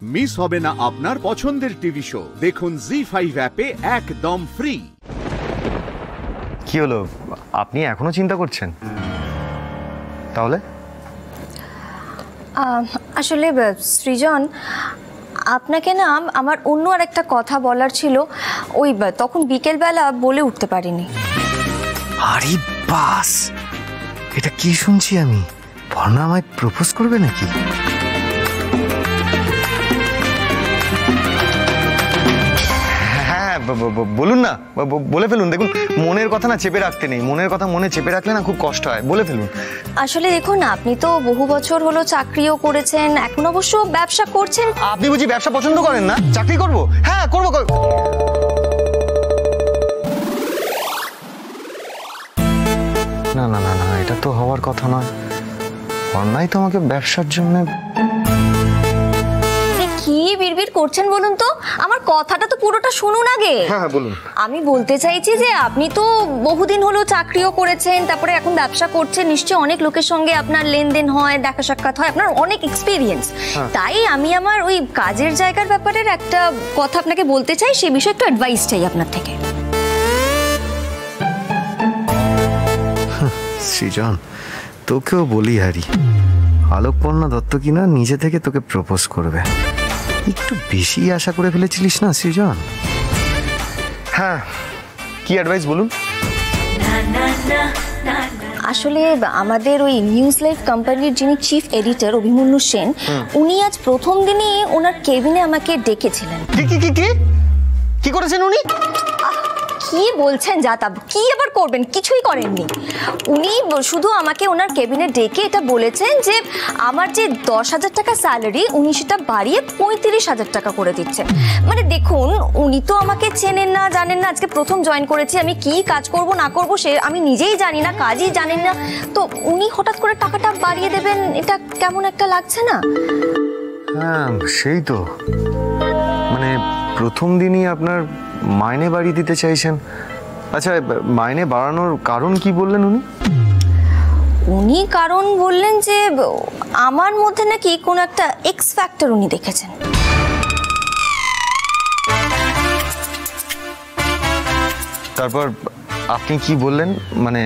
Miss হবে না আপনার পছন্দের টিভি শো। দেখুন জি5 অ্যাপে একদম ফ্রি। কি হলো, আপনি এখনো চিন্তা করছেন? তাহলে আসলে সৃজন, আপনাকে না আমার অন্য আর একটা কথা বলার ছিল, ওই তখন বিকেলবেলা বলে উঠতে পারিনি। আরে বাস, এটা কি শুনছি আমি? বর্ণা আমায় প্রপোজ করবে নাকি? হ্যাঁ বলুন না, বলে ফেলুন। দেখুন, মনের কথা না চেপে রাখতে নেই, মনের কথা মনে চেপে রাখলে না খুব কষ্ট হয়। বলে ফেলুন। আসলে দেখুন, আপনি তো বহু বছর হলো চাকরিও করেছেন, এখন অবশ্য ব্যবসা করছেন। আপনি বুঝি ব্যবসা পছন্দ করেন না? চাকরি করবো? হ্যাঁ করবো। না না না না, এটা তো হওয়ার কথা নয়। অন্যায় তো আমাকে ব্যবসার জন্য। কি বিড়বিড় করছেন বলুন তো? আমার কথাটা তো পুরোটা শুনুন আগে। হ্যাঁ বলুন। আমি বলতে চাইছি যে আপনি তো বহুদিন হলো চাকরিও করেছেন, তারপরে এখন ব্যবসা করছেন, নিশ্চয়ই অনেক লোকের সঙ্গে আপনার লেনদেন হয়, দেখা সাক্ষাৎ হয়, আপনার অনেক এক্সপিরিয়েন্স। তাই আমি আমার ওই কাজের জায়গার ব্যাপারে একটা কথা আপনাকে বলতে চাই, সেই বিষয়ে একটু অ্যাডভাইস চাই আপনার থেকে। সৃজন, তোকেও বলি হারি, আলোকপর্ণা দত্ত কিনা নিজে থেকে তোকে প্রপোজ করবে। একটু বেশি আশা করে ফেলেছিলিস না সৃজন? হ্যাঁ, কি অ্যাডভাইস বলুন। আসলে আমাদের ওই নিউজ লাইভ কোম্পানির যিনি চিফ এডিটর অভিমন্যু সেন, উনি আজ প্রথম দিনই ওনার কেবিনে আমাকে ডেকেছিলেন। কি করেছেন উনি? কি বলছেন জাতাব? কি আবার করবেন? কিছুই করেননি। উনি শুধু আমাকে ওনার কেবিনে ডেকে এটা বলেছেন যে আমার যে 10,000 টাকা স্যালারি, উনি সেটা বাড়িয়ে 35,000 টাকা করে দিচ্ছেন। মানে দেখুন, উনি তো আমাকে চেনেন না, জানেন না, আজকে প্রথম জয়েন করেছি, আমি কি কাজ করব না করব সে আমি নিজেই জানি না, কাজই জানেন না, তো উনি হঠাৎ করে টাকাটা বাড়িয়ে দেবেন, এটা কেমন একটা লাগছে না? হ্যাঁ সেই তো, মানে প্রথম দিনই আপনার মাইনে বাড়িয়ে দিতে চাইছেন। আচ্ছা, মাইনে বাড়ানোর কারণ কি বললেন উনি? উনি কারণ বললেন যে আমার মধ্যে নাকি কোনো একটা এক্স ফ্যাক্টর উনি দেখেছেন। তারপর আপনি কি বললেন? মানে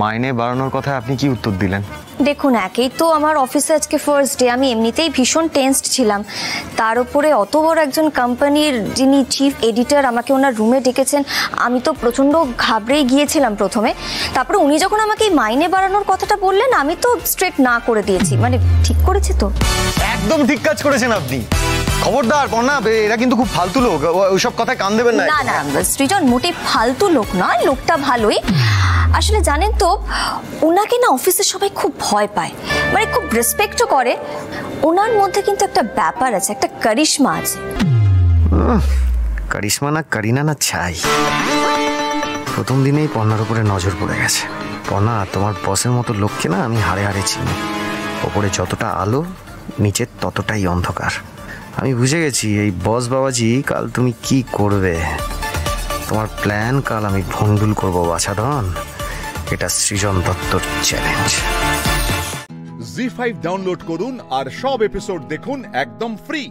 মাইনে বাড়ানোর কথা আপনি কি উত্তর দিলেন? দেখুন, একেই তো আমার অফিসে আজকে ফার্স্ট ডে, আমি এমনিতেই ভীষণ টেন্সড ছিলাম, তার উপরে অত বড় একজন কোম্পানির যিনি চিফ এডিটর আমাকে ওনার রুমে ডেকেছেন, আমি তো প্রচণ্ড ঘাবড়েই গিয়েছিলাম প্রথমে। তারপরে উনি যখন আমাকে মাইনে বাড়ানোর কথাটা বললেন, আমি তো স্ট্রেট না করে দিয়েছি। মানে ঠিক করেছি তো? একদম ঠিক কাজ করেছেন আপনি। খবরদার বর্ণা, এরা কিন্তু খুব ফালতু লোক, ওইসব কথায় কান দেবেন না। না না সৃজন, মোটেই ফালতু লোক নয়, লোকটা ভালোই। আসলে জানেন তো, ওনাকে না অফিসে সবাই খুব ভয় পায়, মানে খুব রেসপেক্টও করে। ওনার মধ্যে কিন্তু একটা ব্যাপার আছে, একটা কারিশমা আছে। কারিশমা না কারিনা না ছাই, প্রথম দিনেই পর্ণার উপরে নজর পড়ে গেছে। পর্ণা, তোমার বসের মতো লোককে না আমি হাড়ে হাড়ে চিনি। ওপরে যতটা আলো, নিচে ততটাই অন্ধকার। আমি বুঝে গেছি এই বস বাবাজি কাল তুমি কি করবে। তোমার প্ল্যান কাল আমি ভন্ডুল করবো বাছাধন। এটা সৃজন দত্তর চ্যালেঞ্জ। জি5 ডাউনলোড করুন আর সব এপিসোড দেখুন একদম ফ্রি।